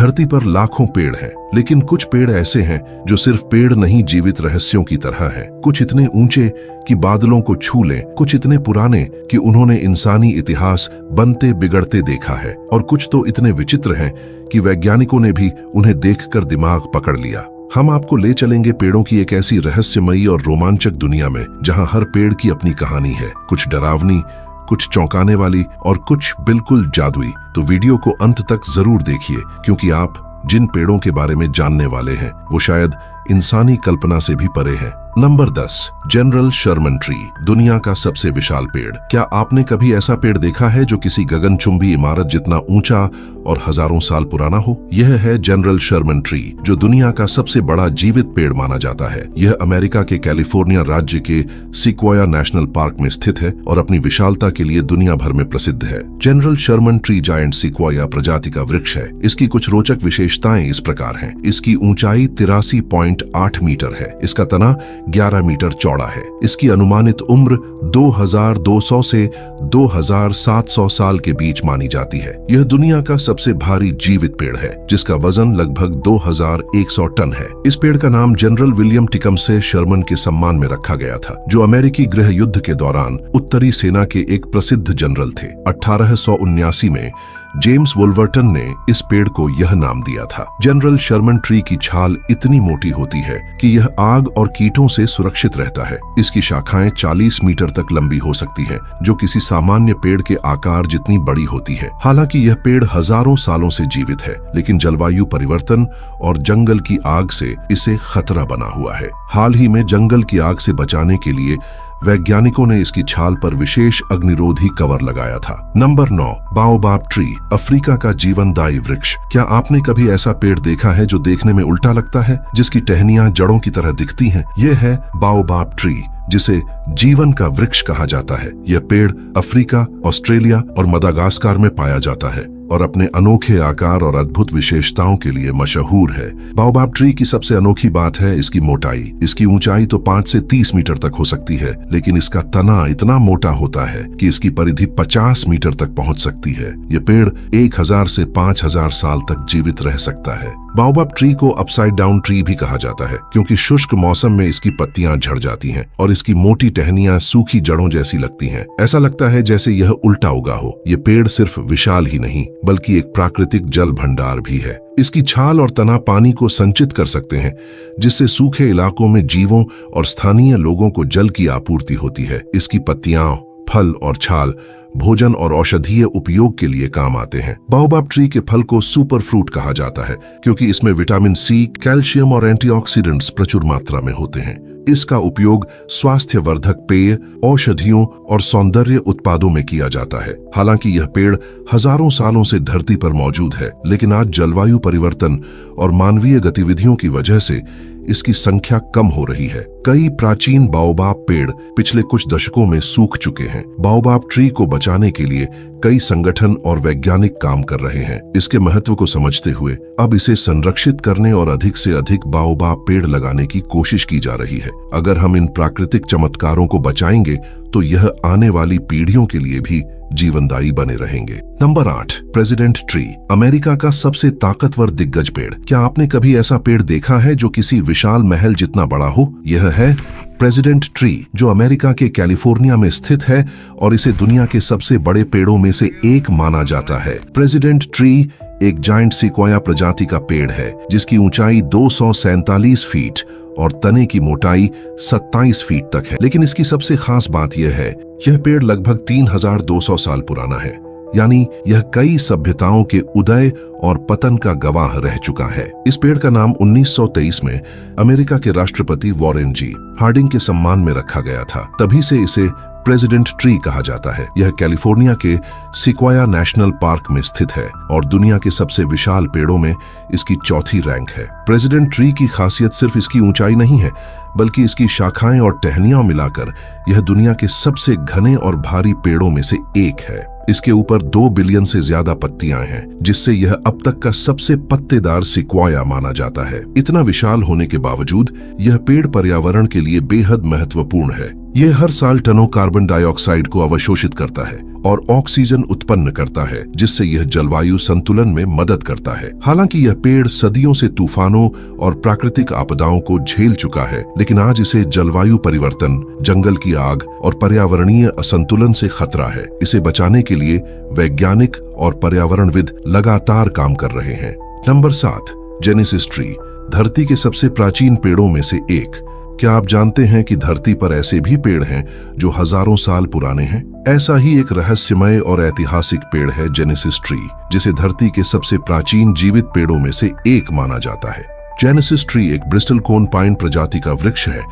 धरती पर लाखों पेड़ हैं, लेकिन कुछ पेड़ ऐसे हैं जो सिर्फ पेड़ नहीं, जीवित रहस्यों की तरह हैं। कुछ इतने ऊंचे कि बादलों को छू लें, कुछ इतने पुराने कि उन्होंने इंसानी इतिहास बनते बिगड़ते देखा है, और कुछ तो इतने विचित्र हैं कि वैज्ञानिकों ने भी उन्हें देखकर दिमाग पकड़ लिया। हम आपको ले चलेंगे पेड़ों की एक ऐसी रहस्यमयी और रोमांचक दुनिया में जहां हर पेड़ की अपनी कहानी है, कुछ डरावनी, कुछ चौंकाने वाली और कुछ बिल्कुल जादुई। तो वीडियो को अंत तक जरूर देखिए, क्योंकि आप जिन पेड़ों के बारे में जानने वाले हैं वो शायद इंसानी कल्पना से भी परे हैं। नंबर 10, जनरल शर्मन ट्री, दुनिया का सबसे विशाल पेड़। क्या आपने कभी ऐसा पेड़ देखा है जो किसी गगनचुंबी इमारत जितना ऊंचा और हजारों साल पुराना हो? यह है जनरल शर्मन ट्री, जो दुनिया का सबसे बड़ा जीवित पेड़ माना जाता है। यह अमेरिका के कैलिफोर्निया राज्य के सिक्वोया नेशनल पार्क में स्थित है और अपनी विशालता के लिए दुनिया भर में प्रसिद्ध है। जनरल शर्मन ट्री जायंट सिक्वोया प्रजाति का वृक्ष है। इसकी कुछ रोचक विशेषताएं इस प्रकार हैं। इसकी ऊंचाई 83.8 मीटर है। इसका तना 11 मीटर चौड़ा है। इसकी अनुमानित उम्र 2200 से 2700 साल के बीच मानी जाती है। यह दुनिया का सबसे भारी जीवित पेड़ है, जिसका वजन लगभग 2100 टन है। इस पेड़ का नाम जनरल विलियम टिकमसे शर्मन के सम्मान में रखा गया था, जो अमेरिकी गृह युद्ध के दौरान उत्तरी सेना के एक प्रसिद्ध जनरल थे। 1879 में जेम्स वुल्वर्टन ने इस पेड़ को यह नाम दिया था। जनरल शर्मन ट्री की छाल इतनी मोटी होती है कि यह आग और कीटों से सुरक्षित रहता है। इसकी शाखाएं 40 मीटर तक लंबी हो सकती हैं, जो किसी सामान्य पेड़ के आकार जितनी बड़ी होती है। हालांकि यह पेड़ हजारों सालों से जीवित है, लेकिन जलवायु परिवर्तन और जंगल की आग से इसे खतरा बना हुआ है। हाल ही में जंगल की आग से बचाने के लिए वैज्ञानिकों ने इसकी छाल पर विशेष अग्निरोधी कवर लगाया था। नंबर 9, बाओबाब ट्री, अफ्रीका का जीवनदायी वृक्ष। क्या आपने कभी ऐसा पेड़ देखा है जो देखने में उल्टा लगता है, जिसकी टहनियां जड़ों की तरह दिखती हैं? यह है बाओबाब ट्री, जिसे जीवन का वृक्ष कहा जाता है। यह पेड़ अफ्रीका, ऑस्ट्रेलिया और मदागास्कर में पाया जाता है और अपने अनोखे आकार और अद्भुत विशेषताओं के लिए मशहूर है। बाओबाब ट्री की सबसे अनोखी बात है इसकी मोटाई। इसकी ऊंचाई तो 5 से 30 मीटर तक हो सकती है, लेकिन इसका तना इतना मोटा होता है कि इसकी परिधि 50 मीटर तक पहुंच सकती है। यह पेड़ 1000 से 5000 साल तक जीवित रह सकता है। बाओबाब ट्री को अपसाइड डाउन ट्री भी कहा जाता है, क्योंकि शुष्क मौसम में इसकी पत्तियां झड़ जाती हैं और इसकी मोटी टहनियां सूखी जड़ों जैसी लगती हैं। ऐसा लगता है जैसे यह उल्टा उगा हो। यह पेड़ सिर्फ विशाल ही नहीं, बल्कि एक प्राकृतिक जल भंडार भी है। इसकी छाल और तना पानी को संचित कर सकते हैं, जिससे सूखे इलाकों में जीवों और स्थानीय लोगों को जल की आपूर्ति होती है। इसकी पत्तियां, फल और छाल भोजन और औषधीय उपयोग के लिए काम आते हैं। बाओबाब ट्री के फल को सुपर फ्रूट कहा जाता है, क्योंकि इसमें विटामिन सी, कैल्शियम और एंटीऑक्सीडेंट्स प्रचुर मात्रा में होते हैं। इसका उपयोग स्वास्थ्यवर्धक पेय, औषधियों और सौंदर्य उत्पादों में किया जाता है। हालांकि यह पेड़ हजारों सालों से धरती पर मौजूद है, लेकिन आज जलवायु परिवर्तन और मानवीय गतिविधियों की वजह से इसकी संख्या कम हो रही है। कई प्राचीन बाओबाब पेड़ पिछले कुछ दशकों में सूख चुके हैं। बाओबाब ट्री को बचाने के लिए कई संगठन और वैज्ञानिक काम कर रहे हैं। इसके महत्व को समझते हुए अब इसे संरक्षित करने और अधिक से अधिक बाओबाब पेड़ लगाने की कोशिश की जा रही है। अगर हम इन प्राकृतिक चमत्कारों को बचाएंगे तो यह आने वाली पीढ़ियों के लिए भी जीवनदायी बने रहेंगे। नंबर 8, प्रेसिडेंट ट्री, अमेरिका का सबसे ताकतवर दिग्गज पेड़। क्या आपने कभी ऐसा पेड़ देखा है जो किसी विशाल महल जितना बड़ा हो? यह है प्रेसिडेंट ट्री, जो अमेरिका के कैलिफोर्निया में स्थित है और इसे दुनिया के सबसे बड़े पेड़ों में से एक माना जाता है। प्रेसिडेंट ट्री एक जायंट सिक्वोया प्रजाति का पेड़ है, जिसकी ऊंचाई 247 फीट और तने की मोटाई 27 फीट तक है। लेकिन इसकी सबसे खास बात यह है, यह पेड़ लगभग 3200 साल पुराना है, यानी यह कई सभ्यताओं के उदय और पतन का गवाह रह चुका है। इस पेड़ का नाम 1923 में अमेरिका के राष्ट्रपति वॉरेन जी हार्डिंग के सम्मान में रखा गया था। तभी से इसे प्रेसिडेंट ट्री कहा जाता है। यह कैलिफोर्निया के सिक्वोया नेशनल पार्क में स्थित है और दुनिया के सबसे विशाल पेड़ों में इसकी चौथी रैंक है। प्रेसिडेंट ट्री की खासियत सिर्फ इसकी ऊंचाई नहीं है, बल्कि इसकी शाखाएं और टहनियां मिलाकर यह दुनिया के सबसे घने और भारी पेड़ों में से एक है। इसके ऊपर 2 बिलियन से ज्यादा पत्तियां हैं, जिससे यह अब तक का सबसे पत्तेदार सिक्वोया माना जाता है। इतना विशाल होने के बावजूद यह पेड़ पर्यावरण के लिए बेहद महत्वपूर्ण है। ये हर साल टनों कार्बन डाइऑक्साइड को अवशोषित करता है और ऑक्सीजन उत्पन्न करता है, जिससे यह जलवायु संतुलन में मदद करता है। हालांकि यह पेड़ सदियों से तूफानों और प्राकृतिक आपदाओं को झेल चुका है, लेकिन आज इसे जलवायु परिवर्तन, जंगल की आग और पर्यावरणीय असंतुलन से खतरा है। इसे बचाने के लिए वैज्ञानिक और पर्यावरणविद लगातार काम कर रहे हैं। नंबर 7, जेनेसिस ट्री, धरती के सबसे प्राचीन पेड़ों में से एक। क्या आप जानते हैं कि धरती पर ऐसे भी पेड़ हैं जो हजारों साल पुराने हैं? ऐसा ही एक रहस्यमय और ऐतिहासिक पेड़ है जेनेसिस ट्री, जिसे धरती के सबसे प्राचीन जीवित पेड़ों में से एक माना जाता है। जेनेसिस ट्री एक ब्रिस्टल कोन पाइन प्रजाति का वृक्ष है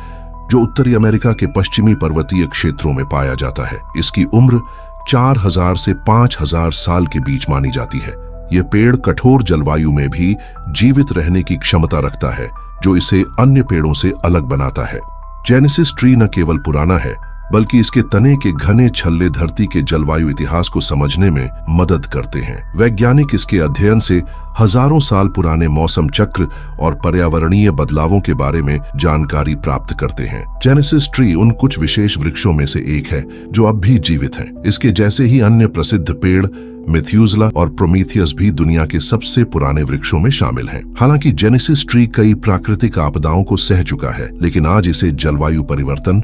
जो उत्तरी अमेरिका के पश्चिमी पर्वतीय क्षेत्रों में पाया जाता है। इसकी उम्र 4000 से 5000 साल के बीच मानी जाती है। यह पेड़ कठोर जलवायु में भी जीवित रहने की क्षमता रखता है, जो इसे अन्य पेड़ों से अलग बनाता है। जेनेसिस ट्री न केवल पुराना है, बल्कि इसके तने के घने छल्ले धरती के जलवायु इतिहास को समझने में मदद करते हैं। वैज्ञानिक इसके अध्ययन से हजारों साल पुराने मौसम चक्र और पर्यावरणीय बदलावों के बारे में जानकारी प्राप्त करते हैं। जेनेसिस ट्री उन कुछ विशेष वृक्षों में से एक है जो अब भी जीवित हैं। इसके जैसे ही अन्य प्रसिद्ध पेड़ मेथ्यूसेला और प्रोमीथियस भी दुनिया के सबसे पुराने वृक्षों में शामिल हैं। हालांकि जेनेसिस ट्री कई प्राकृतिक आपदाओं को सह चुका है, लेकिन आज इसे जलवायु परिवर्तन,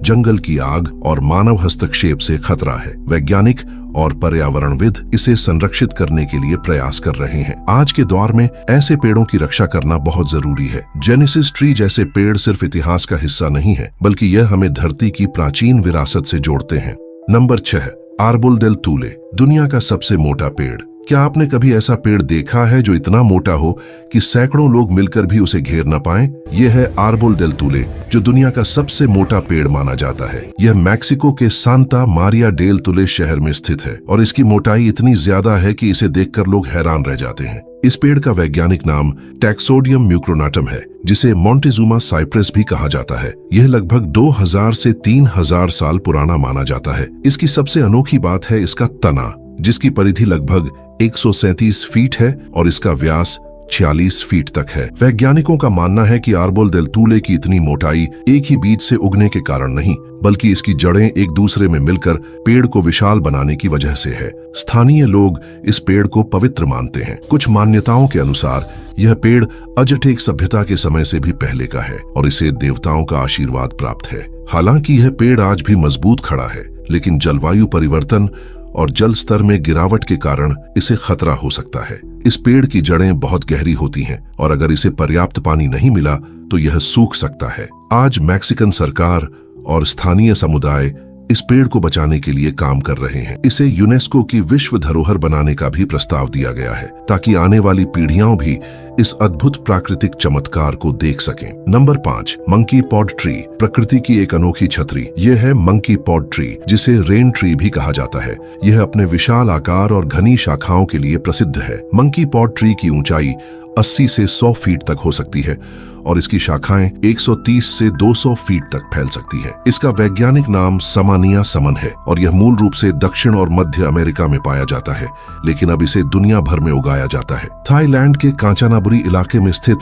जंगल की आग और मानव हस्तक्षेप से खतरा है। वैज्ञानिक और पर्यावरणविद इसे संरक्षित करने के लिए प्रयास कर रहे हैं। आज के दौर में ऐसे पेड़ों की रक्षा करना बहुत जरूरी है। जेनेसिस ट्री जैसे पेड़ सिर्फ इतिहास का हिस्सा नहीं है, बल्कि यह हमें धरती की प्राचीन विरासत से जोड़ते हैं। नंबर 6, आर्बोल डेल तूले, दुनिया का सबसे मोटा पेड़। क्या आपने कभी ऐसा पेड़ देखा है जो इतना मोटा हो कि सैकड़ों लोग मिलकर भी उसे घेर न पाएं? यह है आर्बोल डेल तूले, जो दुनिया का सबसे मोटा पेड़ माना जाता है। यह मैक्सिको के सांता मारिया डेल तुले शहर में स्थित है और इसकी मोटाई इतनी ज्यादा है कि इसे देखकर लोग हैरान रह जाते हैं। इस पेड़ का वैज्ञानिक नाम टैक्सोडियम म्यूक्रोनाटम है, जिसे मोंटेजुमा साइप्रस भी कहा जाता है। यह लगभग 2000 से 3000 साल पुराना माना जाता है। इसकी सबसे अनोखी बात है इसका तना, जिसकी परिधि लगभग 137 फीट है और इसका व्यास 46 फीट तक है। वैज्ञानिकों का मानना है कि आर्बोल डेल तूले की इतनी मोटाई एक ही बीज से उगने के कारण नहीं, बल्कि इसकी जड़ें एक दूसरे में मिलकर पेड़ को विशाल बनाने की वजह से है। स्थानीय लोग इस पेड़ को पवित्र मानते हैं। कुछ मान्यताओं के अनुसार यह पेड़ अजटेक सभ्यता के समय से भी पहले का है और इसे देवताओं का आशीर्वाद प्राप्त है। हालांकि यह पेड़ आज भी मजबूत खड़ा है, लेकिन जलवायु परिवर्तन और जल स्तर में गिरावट के कारण इसे खतरा हो सकता है। इस पेड़ की जड़ें बहुत गहरी होती हैं और अगर इसे पर्याप्त पानी नहीं मिला तो यह सूख सकता है। आज मैक्सिकन सरकार और स्थानीय समुदाय इस पेड़ को बचाने के लिए काम कर रहे हैं। इसे यूनेस्को की विश्व धरोहर बनाने का भी प्रस्ताव दिया गया है, ताकि आने वाली पीढ़ियां भी इस अद्भुत प्राकृतिक चमत्कार को देख सकें। नंबर 5, मंकी पॉड ट्री, प्रकृति की एक अनोखी छतरी। यह है मंकी पॉड ट्री, जिसे रेन ट्री भी कहा जाता है। यह अपने विशाल आकार और घनी शाखाओं के लिए प्रसिद्ध है। मंकी पॉड ट्री की ऊंचाई 80 से 100 फीट तक हो सकती है और इसकी शाखाएं 130 से 200 फीट तक फैल सकती है। इसका वैज्ञानिक नाम समानिया समन है और यह मूल रूप से दक्षिण और मध्य अमेरिका में पाया जाता है, लेकिन अब इसे दुनिया भर में उगाया जाता है। थाईलैंड के कांचानाबुरी इलाके में स्थित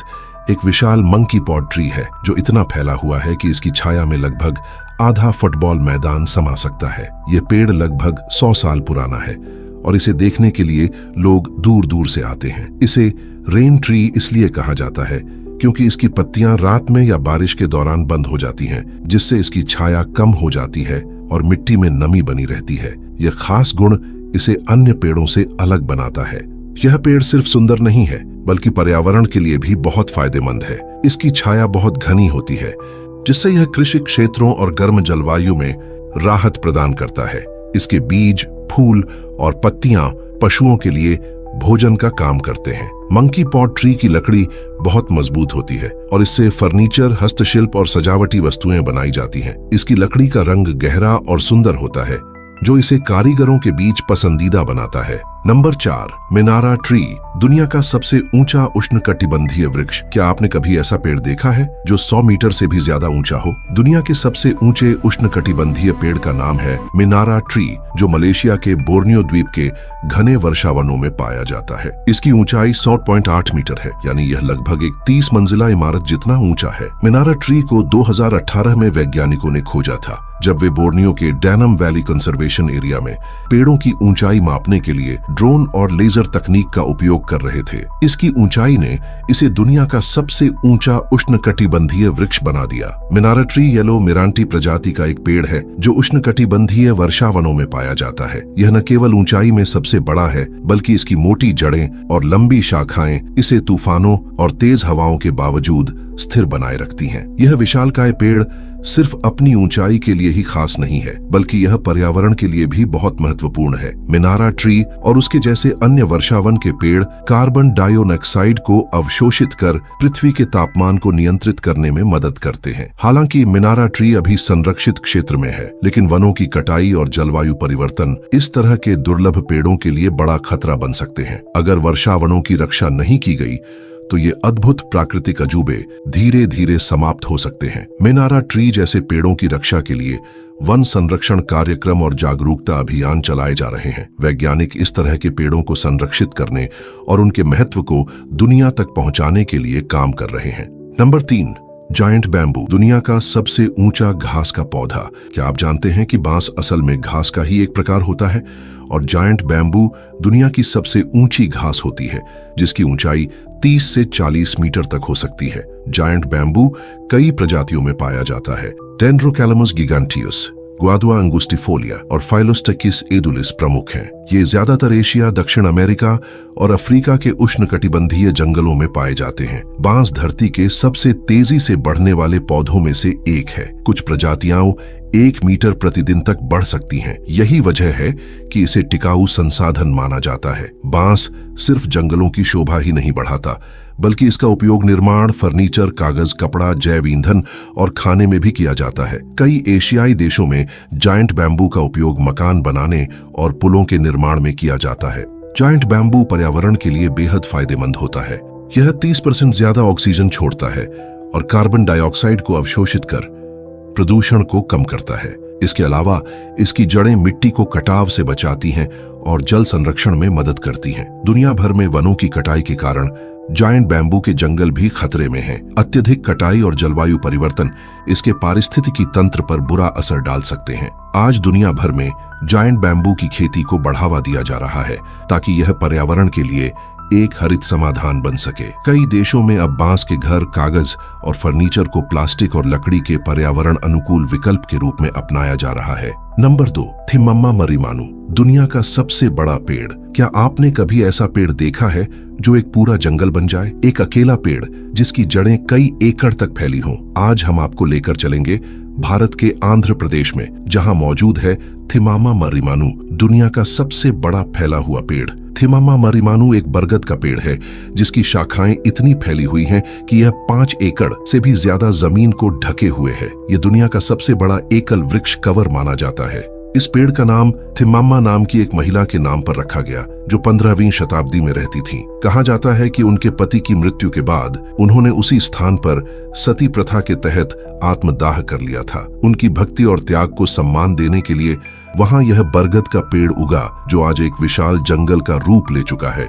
एक विशाल मंकी पॉड ट्री है, जो इतना फैला हुआ है कि इसकी छाया में लगभग आधा फुटबॉल मैदान समा सकता है। यह पेड़ लगभग 100 साल पुराना है और इसे देखने के लिए लोग दूर दूर से आते हैं। इसे रेन ट्री इसलिए कहा जाता है क्योंकि इसकी पत्तियां रात में या बारिश के दौरान बंद हो जाती हैं, जिससे इसकी छाया कम हो जाती है और मिट्टी में नमी बनी रहती है। यह खास गुण इसे अन्य पेड़ों से अलग बनाता है। यह पेड़ सिर्फ सुंदर नहीं है, बल्कि पर्यावरण के लिए भी बहुत फायदेमंद है। इसकी छाया बहुत घनी होती है, जिससे यह कृषि क्षेत्रों और गर्म जलवायु में राहत प्रदान करता है। इसके बीज, फूल और पत्तियां पशुओं के लिए भोजन का काम करते हैं। मंकी पॉड ट्री की लकड़ी बहुत मजबूत होती है और इससे फर्नीचर, हस्तशिल्प और सजावटी वस्तुएं बनाई जाती हैं। इसकी लकड़ी का रंग गहरा और सुंदर होता है, जो इसे कारीगरों के बीच पसंदीदा बनाता है। नंबर 4, मिनारा ट्री, दुनिया का सबसे ऊंचा उष्णकटिबंधीय वृक्ष। क्या आपने कभी ऐसा पेड़ देखा है जो 100 मीटर से भी ज्यादा ऊंचा हो? दुनिया के सबसे ऊंचे उष्णकटिबंधीय पेड़ का नाम है मिनारा ट्री, जो मलेशिया के बोर्नियो द्वीप के घने वर्षावनों में पाया जाता है। इसकी ऊंचाई 100.8 मीटर है, यानी यह लगभग एक 30 मंजिला इमारत जितना ऊंचा है। मिनारा ट्री को 2018 में वैज्ञानिकों ने खोजा था जब वे बोर्नियो के डैनम वैली कंजर्वेशन एरिया में पेड़ों की ऊंचाई मापने के लिए ड्रोन और लेजर तकनीक का उपयोग कर रहे थे। इसकी ऊंचाई ने इसे दुनिया का सबसे ऊंचा उष्णकटिबंधीय वृक्ष बना दिया। मिनारा ट्री येलो मिरांटी प्रजाति का एक पेड़ है जो उष्णकटिबंधीय वर्षावनों में पाया जाता है। यह न केवल ऊंचाई में सबसे बड़ा है बल्कि इसकी मोटी जड़ें और लंबी शाखाएं इसे तूफानों और तेज हवाओं के बावजूद स्थिर बनाए रखती हैं। यह विशालकाय पेड़ सिर्फ अपनी ऊंचाई के लिए ही खास नहीं है बल्कि यह पर्यावरण के लिए भी बहुत महत्वपूर्ण है। मिनारा ट्री और उसके जैसे अन्य वर्षावन के पेड़ कार्बन डाइऑक्साइड को अवशोषित कर पृथ्वी के तापमान को नियंत्रित करने में मदद करते हैं। हालांकि मिनारा ट्री अभी संरक्षित क्षेत्र में है, लेकिन वनों की कटाई और जलवायु परिवर्तन इस तरह के दुर्लभ पेड़ों के लिए बड़ा खतरा बन सकते हैं। अगर वर्षावनों की रक्षा नहीं की गई तो ये अद्भुत प्राकृतिक अजूबे धीरे धीरे समाप्त हो सकते हैं। मिनारा ट्री जैसे पेड़ों की रक्षा के लिए वन संरक्षण कार्यक्रम और जागरूकता अभियान चलाए जा रहे हैं। वैज्ञानिक इस तरह के पेड़ों को संरक्षित करने और उनके महत्व को दुनिया तक पहुंचाने के लिए काम कर रहे हैं। नंबर 3, जायंट बैम्बू, दुनिया का सबसे ऊंचा घास का पौधा। क्या आप जानते हैं कि बांस असल में घास का ही एक प्रकार होता है और जायंट बैम्बू दुनिया की सबसे ऊंची घास होती है जिसकी ऊंचाई 30 से 40 मीटर तक हो सकती है। जायंट बैम्बू कई प्रजातियों में पाया जाता है। डेंड्रोकैलामस गिगांटियस, ग्वादुआ अंगुस्टिफोलिया और फाइलोस्टेकिस एडुलिस प्रमुख हैं। ये ज्यादातर एशिया, दक्षिण अमेरिका और अफ्रीका के उष्णकटिबंधीय जंगलों में पाए जाते हैं। बांस धरती के सबसे तेजी से बढ़ने वाले पौधों में से एक है। कुछ प्रजातियां 1 मीटर प्रतिदिन तक बढ़ सकती हैं। यही वजह है कि इसे टिकाऊ संसाधन माना जाता है। बांस सिर्फ जंगलों की शोभा ही नहीं बढ़ाता बल्कि इसका उपयोग निर्माण, फर्नीचर, कागज, कपड़ा, जैव ईंधन और खाने में भी किया जाता है। कई एशियाई देशों में जायंट बैम्बू का उपयोग मकान बनाने और पुलों के निर्माण में किया जाता है। जायंट बैम्बू पर्यावरण के लिए बेहद फायदेमंद होता है। यह 30% ज्यादा ऑक्सीजन छोड़ता है और कार्बन डाइऑक्साइड को अवशोषित कर प्रदूषण को कम करता है। इसके अलावा इसकी जड़ें मिट्टी को कटाव से बचाती हैं और जल संरक्षण में मदद करती हैं। दुनिया भर में वनों की कटाई के कारण जायंट बैम्बू के जंगल भी खतरे में हैं। अत्यधिक कटाई और जलवायु परिवर्तन इसके पारिस्थितिकी तंत्र पर बुरा असर डाल सकते हैं। आज दुनिया भर में जायंट बैम्बू की खेती को बढ़ावा दिया जा रहा है ताकि यह पर्यावरण के लिए एक हरित समाधान बन सके। कई देशों में अब बांस के घर, कागज और फर्नीचर को प्लास्टिक और लकड़ी के पर्यावरण अनुकूल विकल्प के रूप में अपनाया जा रहा है। नंबर 2, थिम्मामा मरीमानू, दुनिया का सबसे बड़ा पेड़। क्या आपने कभी ऐसा पेड़ देखा है जो एक पूरा जंगल बन जाए? एक अकेला पेड़ जिसकी जड़ें कई एकड़ तक फैली हों। आज हम आपको लेकर चलेंगे भारत के आंध्र प्रदेश में, जहां मौजूद है थिम्मामा मरीमानू, दुनिया का सबसे बड़ा फैला हुआ पेड़। थिम्मामा मरीमानू एक बरगद का पेड़ है जिसकी शाखाएं इतनी फैली हुई हैं कि यह 5 एकड़ से भी ज्यादा जमीन को ढके हुए है। यह दुनिया का सबसे बड़ा एकल वृक्ष कवर माना जाता है। इस पेड़ का नाम थिम्मामा नाम की एक महिला के नाम पर रखा गया जो 15वीं शताब्दी में रहती थी। कहा जाता है कि उनके पति की मृत्यु के बाद उन्होंने उसी स्थान पर सती प्रथा के तहत आत्मदाह कर लिया था। उनकी भक्ति और त्याग को सम्मान देने के लिए वहां यह बरगद का पेड़ उगा जो आज एक विशाल जंगल का रूप ले चुका है।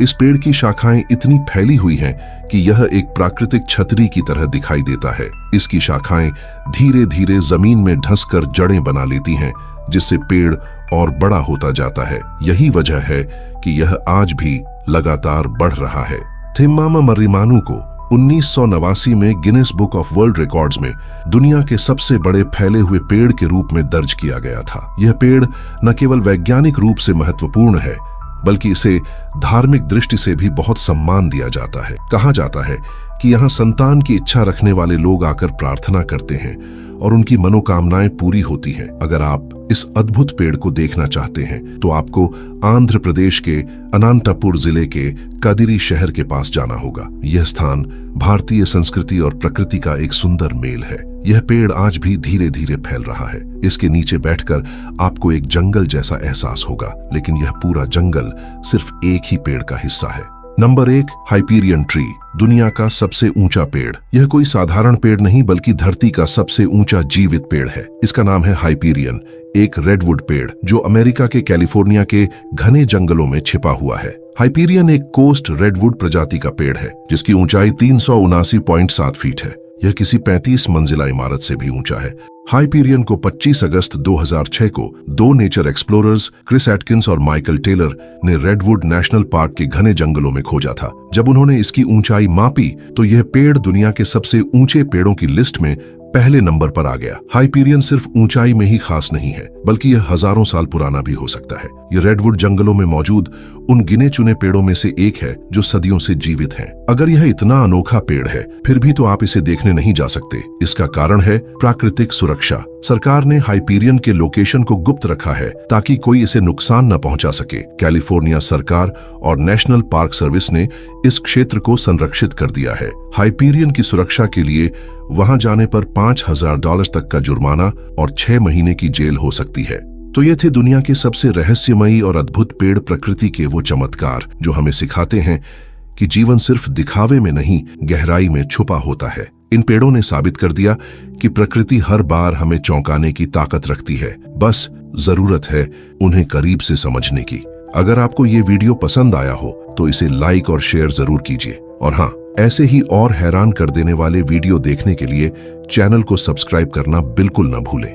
इस पेड़ की शाखाएं इतनी फैली हुई हैं कि यह एक प्राकृतिक छतरी की तरह दिखाई देता है। इसकी शाखाएं धीरे धीरे जमीन में धंसकर जड़ें बना लेती हैं जिससे पेड़ और बड़ा होता जाता है। यही वजह है कि यह आज भी लगातार बढ़ रहा है। थिम्मामा मरीमानू को 1989 में Guinness book of world records में दुनिया के सबसे बड़े फैले हुए पेड़ के रूप में दर्ज किया गया था। यह पेड़ न केवल वैज्ञानिक रूप से महत्वपूर्ण है बल्कि इसे धार्मिक दृष्टि से भी बहुत सम्मान दिया जाता है। कहा जाता है कि यहाँ संतान की इच्छा रखने वाले लोग आकर प्रार्थना करते हैं और उनकी मनोकामनाएं पूरी होती हैं। अगर आप इस अद्भुत पेड़ को देखना चाहते हैं तो आपको आंध्र प्रदेश के अनंतपुर जिले के कदिरी शहर के पास जाना होगा। यह स्थान भारतीय संस्कृति और प्रकृति का एक सुंदर मेल है। यह पेड़ आज भी धीरे धीरे फैल रहा है। इसके नीचे बैठकर आपको एक जंगल जैसा एहसास होगा, लेकिन यह पूरा जंगल सिर्फ एक ही पेड़ का हिस्सा है। नंबर 1, हाइपीरियन ट्री, दुनिया का सबसे ऊंचा पेड़। यह कोई साधारण पेड़ नहीं बल्कि धरती का सबसे ऊंचा जीवित पेड़ है। इसका नाम है हाइपीरियन, एक रेडवुड पेड़ जो अमेरिका के कैलिफोर्निया के घने जंगलों में छिपा हुआ है। हाइपीरियन एक कोस्ट रेडवुड प्रजाति का पेड़ है जिसकी ऊंचाई 379.7 फीट है। यह किसी 35 मंजिला इमारत से भी ऊंचा है। हाइपीरियन को 25 अगस्त 2006 को दो नेचर एक्सप्लोरर्स क्रिस एटकिंस और माइकल टेलर ने रेडवुड नेशनल पार्क के घने जंगलों में खोजा था। जब उन्होंने इसकी ऊंचाई मापी तो यह पेड़ दुनिया के सबसे ऊंचे पेड़ों की लिस्ट में पहले नंबर पर आ गया। हाइपीरियन सिर्फ ऊंचाई में ही खास नहीं है, बल्कि यह हजारों साल पुराना भी हो सकता है। यह रेडवुड जंगलों में मौजूद उन गिने चुने पेड़ों में से एक है जो सदियों से जीवित है। अगर यह इतना अनोखा पेड़ है, फिर भी तो आप इसे देखने नहीं जा सकते। इसका कारण है प्राकृतिक सुरक्षा। सरकार ने हाइपीरियन के लोकेशन को गुप्त रखा है ताकि कोई इसे नुकसान न पहुंचा सके। कैलिफोर्निया सरकार और नेशनल पार्क सर्विस ने इस क्षेत्र को संरक्षित कर दिया है। हाइपीरियन की सुरक्षा के लिए वहां जाने पर $5,000 तक का जुर्माना और 6 महीने की जेल हो सकती है। तो ये थे दुनिया के सबसे रहस्यमयी और अद्भुत पेड़, प्रकृति के वो चमत्कार जो हमें सिखाते हैं कि जीवन सिर्फ दिखावे में नहीं, गहराई में छुपा होता है। इन पेड़ों ने साबित कर दिया कि प्रकृति हर बार हमें चौंकाने की ताकत रखती है, बस जरूरत है उन्हें करीब से समझने की। अगर आपको ये वीडियो पसंद आया हो तो इसे लाइक और शेयर जरूर कीजिए। और हाँ, ऐसे ही और हैरान कर देने वाले वीडियो देखने के लिए चैनल को सब्सक्राइब करना बिल्कुल न भूलें।